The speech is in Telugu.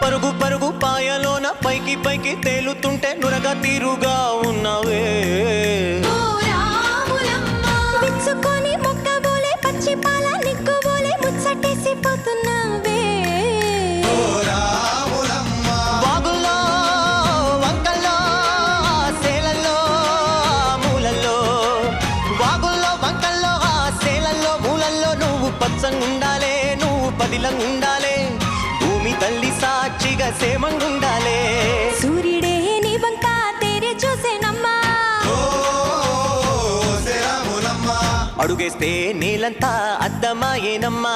పరుగు పరుగు పాయలోన పైకి పైకి తేలుతుంటే నురగా తీరుగా ఉన్నావే విచ్చుకొని మొక్కబోలే పచ్చి పాల నిక్కుబోలే ముచ్చటేసిపోతున్నావే వాగుల్లో వంకల్లో సేలల్లో మూలల్లో వాగుల్లో వంకల్లో ఆ సేలల్లో మూలల్లో నువ్వు పచ్చంగుండాలే నువ్వు పదిలంగుండాలే భూమి తల్లి సాక్షిగా సేమంగుండాలే సూర్యుడే నీ వంక తేరే చూసేనమ్మా అడుగేస్తే నీలంతా అద్దమాయేనమ్మా